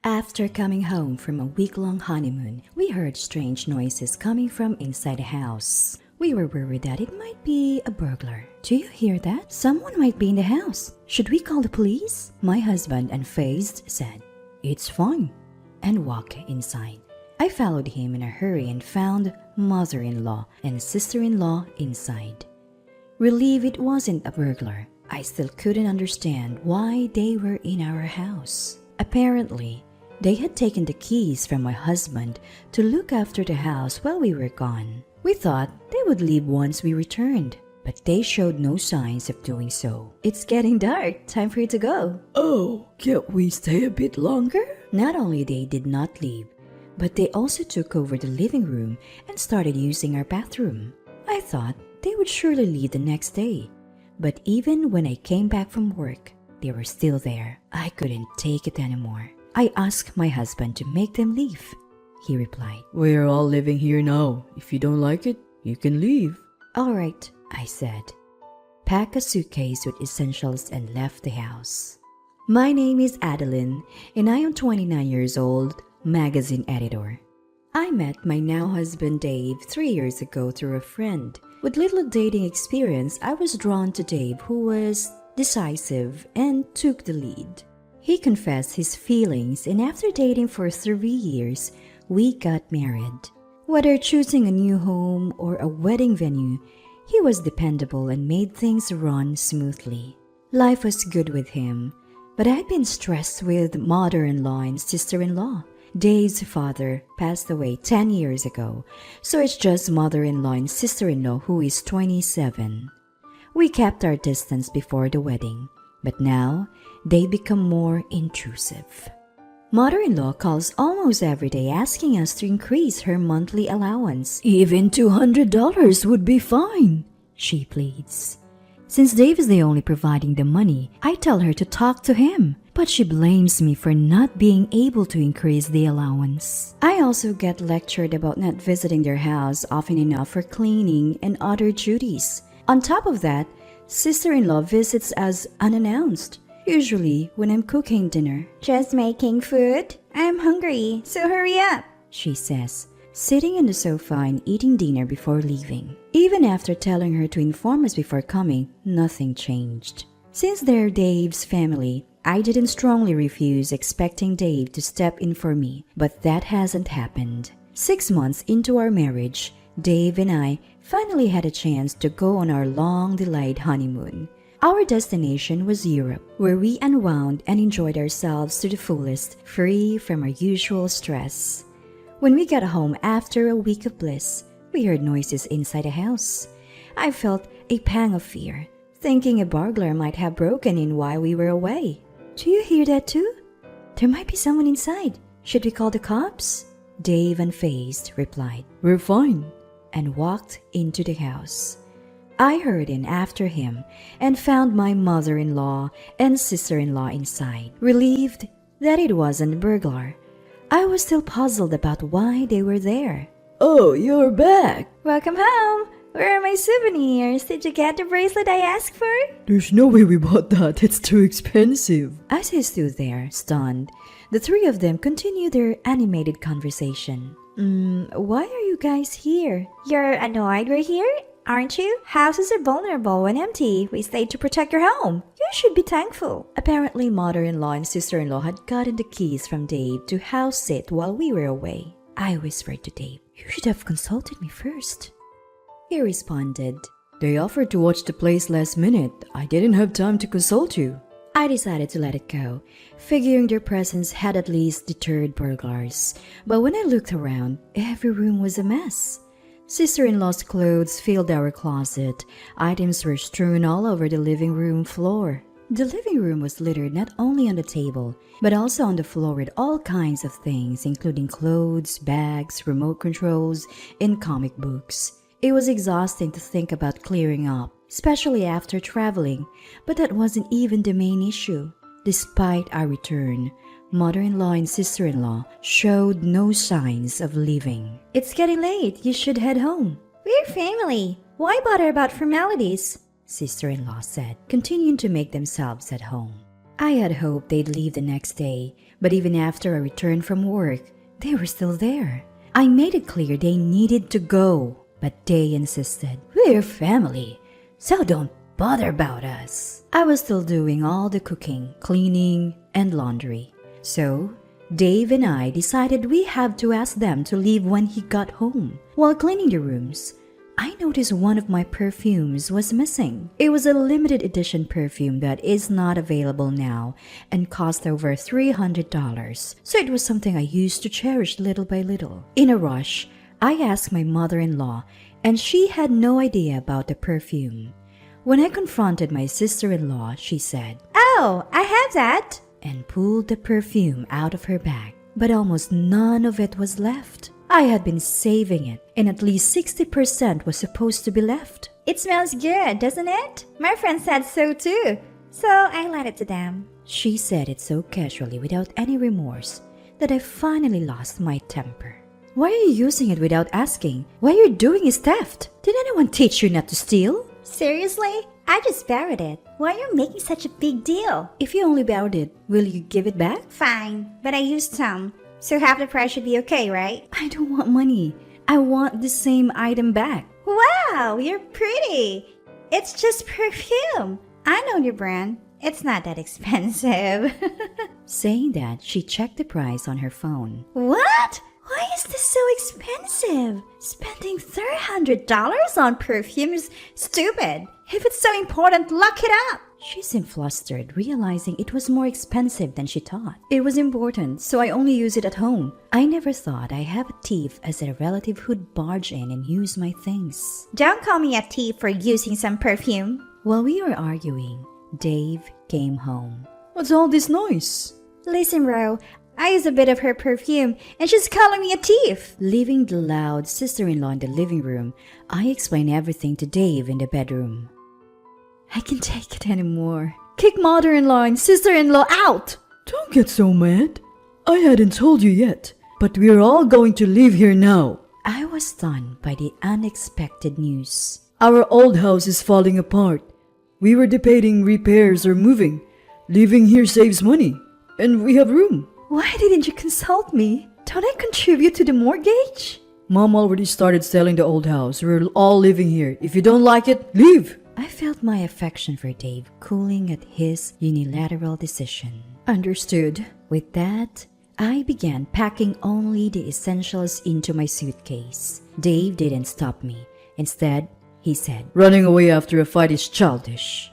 After coming home from a week-long honeymoon, we heard strange noises coming from inside the house. We were worried that it might be a burglar. Do you hear that? Someone might be in the house. Should we call the police? My husband, unfazed, said, "It's fine," and walked inside. I followed him in a hurry and found mother-in-law and sister-in-law inside. Relieved it wasn't a burglar, I still couldn't understand why they were in our house. Apparently, they had taken the keys from my husband to look after the house while we were gone. We thought they would leave once we returned, but they showed no signs of doing so. "It's getting dark. Time for you to go." Oh, can't we stay a bit longer? Not only they did not leave, but they also took over the living room and started using our bathroom. I thought they would surely leave the next day, but even when I came back from work, they were still there. I couldn't take it anymore. I asked my husband to make them leave. He replied, We're all living here now. If you don't like it, you can leave. "All right," I said. Packed a suitcase with essentials and left the house. My name is Adeline, and I am 29 years old, magazine editor. I met my now husband Dave 3 years ago through a friend. With little dating experience, I was drawn to Dave, who was decisive and took the lead. He confessed his feelings, and after dating for 3 years, we got married. Whether choosing a new home or a wedding venue, he was dependable and made things run smoothly. Life was good with him, but I'd been stressed with mother-in-law and sister-in-law. Dave's father passed away 10 years ago, so it's just mother-in-law and sister-in-law who is 27. We kept our distance before the wedding, but now they become more intrusive. Mother-in-law calls almost every day asking us to increase her monthly allowance. Even $200 would be fine, she pleads. Since Dave is the only providing the money, I tell her to talk to him, but she blames me for not being able to increase the allowance. I also get lectured about not visiting their house often enough for cleaning and other duties. On top of that, sister-in-law visits us unannounced, usually when I'm cooking dinner. "Just making food? I'm hungry, so hurry up," she says, sitting on the sofa and eating dinner before leaving. Even after telling her to inform us before coming, nothing changed. Since they're Dave's family, I didn't strongly refuse expecting Dave to step in for me, but that hasn't happened. 6 months into our marriage, Dave and I finally had a chance to go on our long-delayed honeymoon. Our destination was Europe, where we unwound and enjoyed ourselves to the fullest, free from our usual stress. When we got home after a week of bliss, we heard noises inside the house. I felt a pang of fear, thinking a burglar might have broken in while we were away. "Do you hear that too? There might be someone inside. Should we call the cops?" Dave, unfazed, replied, We're fine. and walked into the house. I hurried in after him and found my mother-in-law and sister-in-law inside. Relieved that it wasn't a burglar, I was still puzzled about why they were there. Oh, you're back. "Welcome home. Where are my souvenirs? Did you get the bracelet I asked for?" There's no way we bought that. It's too expensive. As I stood there, stunned, the three of them continued their animated conversation. Why are you guys here?" "You're annoyed we're here, aren't you? Houses are vulnerable when empty. We stayed to protect your home. You should be thankful." Apparently, mother-in-law and sister-in-law had gotten the keys from Dave to house sit while we were away. I whispered to Dave, "You should have consulted me first." He responded, They offered to watch the place last minute. I didn't have time to consult you. I decided to let it go, figuring their presence had at least deterred burglars. But when I looked around, every room was a mess. Sister-in-law's clothes filled our closet. Items were strewn all over the living room floor. The living room was littered not only on the table, but also on the floor with all kinds of things, including clothes, bags, remote controls, and comic books. It was exhausting to think about clearing up, especially after traveling, but that wasn't even the main issue. Despite our return, mother-in-law and sister-in-law showed no signs of leaving. "It's getting late. You should head home." "We're family. Why bother about formalities?" Sister-in-law said, continuing to make themselves at home. I had hoped they'd leave the next day, but even after I returned from work, they were still there. I made it clear they needed to go, but they insisted, "We're family, so don't bother about us." I was still doing all the cooking, cleaning, and laundry. So, Dave and I decided we have to ask them to leave when he got home. While cleaning the rooms, I noticed one of my perfumes was missing. It was a limited edition perfume that is not available now and cost over $300, so it was something I used to cherish little by little. In a rush, I asked my mother-in-law, and she had no idea about the perfume. When I confronted my sister-in-law, she said, "Oh, I have that," and pulled the perfume out of her bag. But almost none of it was left. I had been saving it, and at least 60% was supposed to be left. "It smells good, doesn't it? My friend said so too, so I lent it to them." She said it so casually without any remorse that I finally lost my temper. "Why are you using it without asking? What you're doing is theft. Did anyone teach you not to steal?" "Seriously? I just borrowed it. Why are you making such a big deal?" "If you only borrowed it, will you give it back?" "Fine, but I used some, so half the price should be okay, right?" "I don't want money. I want the same item back." "Wow, you're pretty. It's just perfume. I know your brand. It's not that expensive." Saying that, she checked the price on her phone. "What? Why is this so expensive? Spending $300 on perfume is stupid. If it's so important, lock it up." She seemed flustered, realizing it was more expensive than she thought. "It was important, so I only use it at home. I never thought I have a thief as a relative who'd barge in and use my things." "Don't call me a thief for using some perfume." While we were arguing, Dave came home. What's all this noise? "Listen, bro, I use a bit of her perfume and she's calling me a thief." Leaving the loud sister-in-law in the living room, I explained everything to Dave in the bedroom. I can't take it anymore. Kick mother-in-law and sister-in-law out! Don't get so mad. I hadn't told you yet, but we're all going to live here now. I was stunned by the unexpected news. Our old house is falling apart. We were debating repairs or moving. Living here saves money, and we have room. Why didn't you consult me? Don't I contribute to the mortgage? Mom already started selling the old house. We're all living here. If you don't like it, leave. I felt my affection for Dave cooling at his unilateral decision. Understood. With that, I began packing only the essentials into my suitcase. Dave didn't stop me. Instead, he said, Running away after a fight is childish,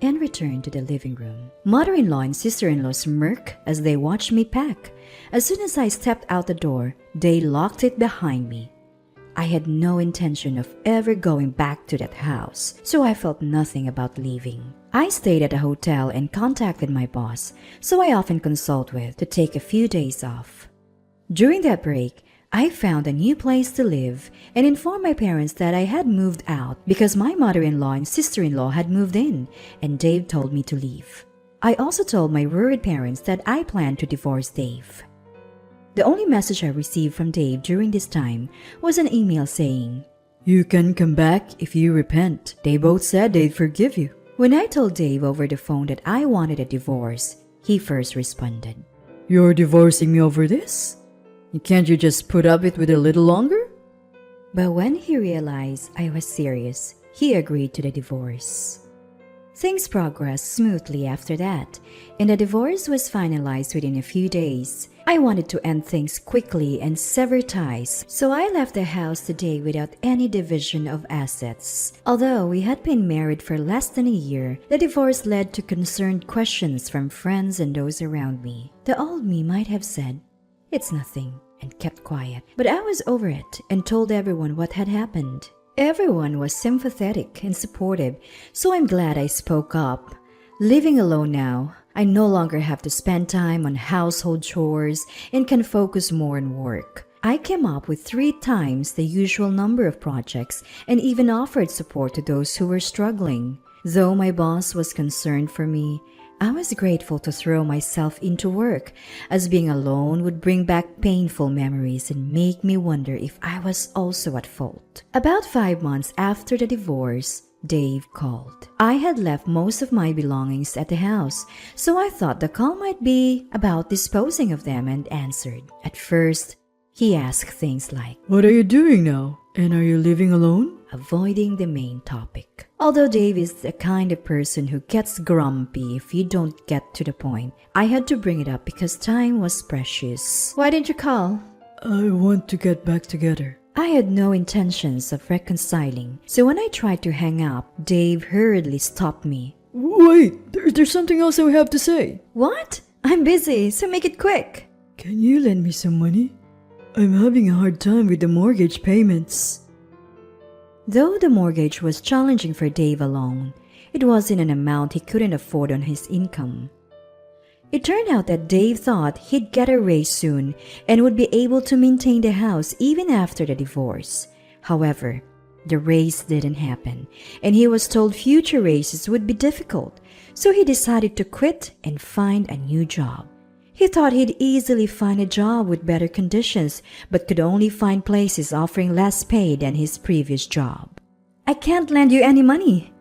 and returned to the living room. Mother-in-law and sister-in-law smirked as they watched me pack. As soon as I stepped out the door, they locked it behind me. I had no intention of ever going back to that house, so I felt nothing about leaving. I stayed at a hotel and contacted my boss, so I often consult with, to take a few days off. During that break, I found a new place to live and informed my parents that I had moved out because my mother-in-law and sister-in-law had moved in, and Dave told me to leave. I also told my worried parents that I planned to divorce Dave. The only message I received from Dave during this time was an email saying, You can come back if you repent. They both said they'd forgive you. When I told Dave over the phone that I wanted a divorce, he first responded, You're divorcing me over this? Can't you just put up with it a little longer? But when he realized I was serious, he agreed to the divorce. Things progressed smoothly after that, and the divorce was finalized within a few days. I wanted to end things quickly and sever ties, so I left the house today without any division of assets. Although we had been married for less than a year, the divorce led to concerned questions from friends and those around me. The old me might have said, It's nothing, and kept quiet. But I was over it and told everyone what had happened. Everyone was sympathetic and supportive, so I'm glad I spoke up. Living alone now, I no longer have to spend time on household chores and can focus more on work. I came up with 3 times the usual number of projects and even offered support to those who were struggling. Though my boss was concerned for me, I was grateful to throw myself into work, as being alone would bring back painful memories and make me wonder if I was also at fault. About 5 months after the divorce, Dave called. I had left most of my belongings at the house, so I thought the call might be about disposing of them and answered. At first, he asked things like, What are you doing now? And are you living alone? avoiding the main topic. Although Dave is the kind of person who gets grumpy if you don't get to the point, I had to bring it up because time was precious. Why didn't you call? I want to get back together. I had no intentions of reconciling, so when I tried to hang up, Dave hurriedly stopped me. Wait, there's something else I have to say. What? I'm busy, so make it quick. Can you lend me some money? I'm having a hard time with the mortgage payments. Though the mortgage was challenging for Dave alone, it wasn't an amount he couldn't afford on his income. It turned out that Dave thought he'd get a raise soon and would be able to maintain the house even after the divorce. However, the raise didn't happen, and he was told future raises would be difficult, so he decided to quit and find a new job. He thought he'd easily find a job with better conditions, but could only find places offering less pay than his previous job. I can't lend you any money.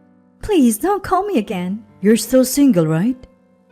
Please don't call me again. You're still single, right?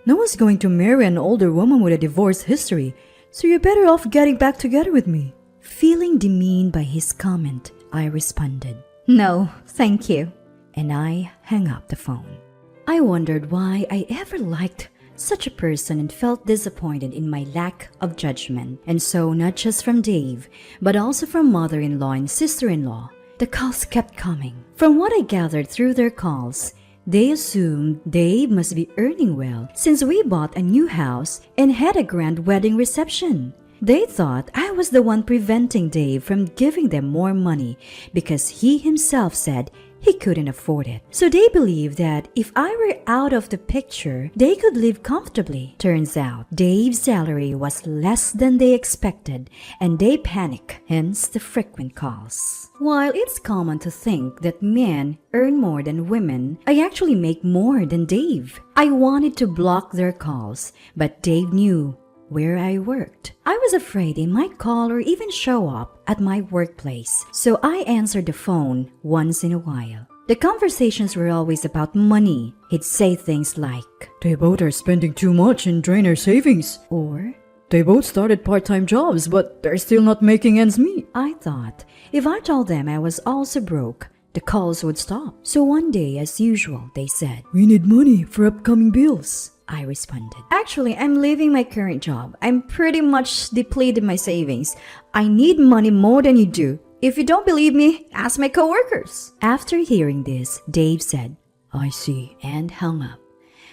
No one's going to marry an older woman with a divorce history, so you're better off getting back together with me. Feeling demeaned by his comment, I responded, No, thank you. and I hung up the phone. I wondered why I ever liked such a person and felt disappointed in my lack of judgment, and so not just from Dave, but also from mother-in-law and sister-in-law. The calls kept coming. From what I gathered through their calls, they assumed Dave must be earning well since we bought a new house and had a grand wedding reception. They thought I was the one preventing Dave from giving them more money because he himself said he couldn't afford it. So they believed that if I were out of the picture, they could live comfortably. Turns out, Dave's salary was less than they expected, and they panicked, hence the frequent calls. While it's common to think that men earn more than women, I actually make more than Dave. I wanted to block their calls, but Dave knew where I worked. I was afraid they might call or even show up at my workplace, so I answered the phone once in a while. The conversations were always about money. He'd say things like, They both are spending too much and drain our savings. or They both started part-time jobs, but they're still not making ends meet. I thought if I told them I was also broke, the calls would stop. So one day, as usual, they said, We need money for upcoming bills. I responded, Actually, I'm leaving my current job. I'm pretty much depleted my savings. I need money more than you do. If you don't believe me, ask my coworkers. After hearing this, Dave said, I see. and hung up.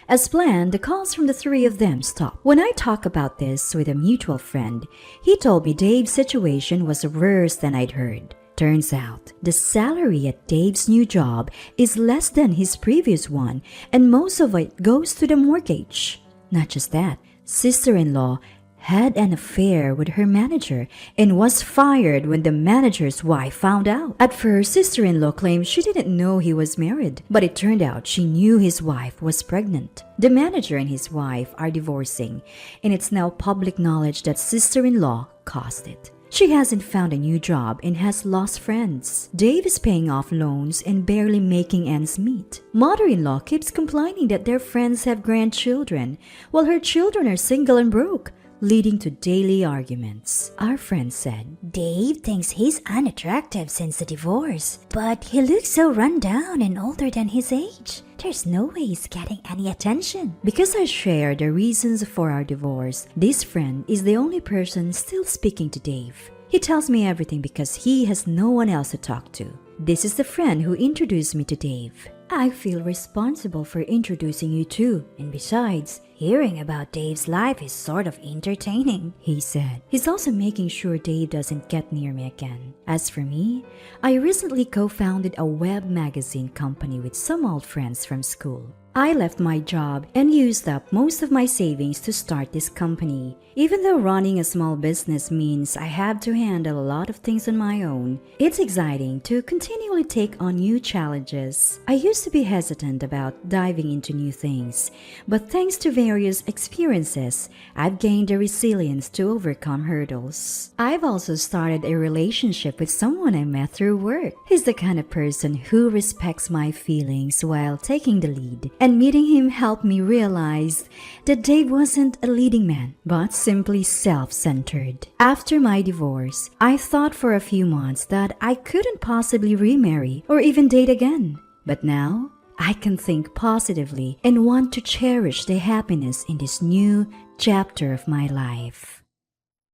As planned, the calls from the three of them stopped. When I talked about this with a mutual friend, he told me Dave's situation was worse than I'd heard. Turns out, the salary at Dave's new job is less than his previous one, and most of it goes to the mortgage. Not just that, sister-in-law had an affair with her manager and was fired when the manager's wife found out. At first, sister-in-law claimed she didn't know he was married, but it turned out she knew his wife was pregnant. The manager and his wife are divorcing, and it's now public knowledge that sister-in-law caused it. She hasn't found a new job and has lost friends. Dave is paying off loans and barely making ends meet. Mother-in-law keeps complaining that their friends have grandchildren, while her children are single and broke, leading to daily arguments. Our friend said, Dave thinks he's unattractive since the divorce, but he looks so run down and older than his age. There's no way he's getting any attention. Because I share the reasons for our divorce, this friend is the only person still speaking to Dave. He tells me everything because he has no one else to talk to. This is the friend who introduced me to Dave. I feel responsible for introducing you too, and besides, Hearing about Dave's life is sort of entertaining, he said. He's also making sure Dave doesn't get near me again. As for me, I recently co-founded a web magazine company with some old friends from school. I left my job and used up most of my savings to start this company. Even though running a small business means I have to handle a lot of things on my own, it's exciting to continually take on new challenges. I used to be hesitant about diving into new things, but thanks to various experiences, I've gained the resilience to overcome hurdles. I've also started a relationship with someone I met through work. He's the kind of person who respects my feelings while taking the lead, and meeting him helped me realize that Dave wasn't a leading man, but simply self-centered. After my divorce, I thought for a few months that I couldn't possibly remarry or even date again. But now, I can think positively and want to cherish the happiness in this new chapter of my life.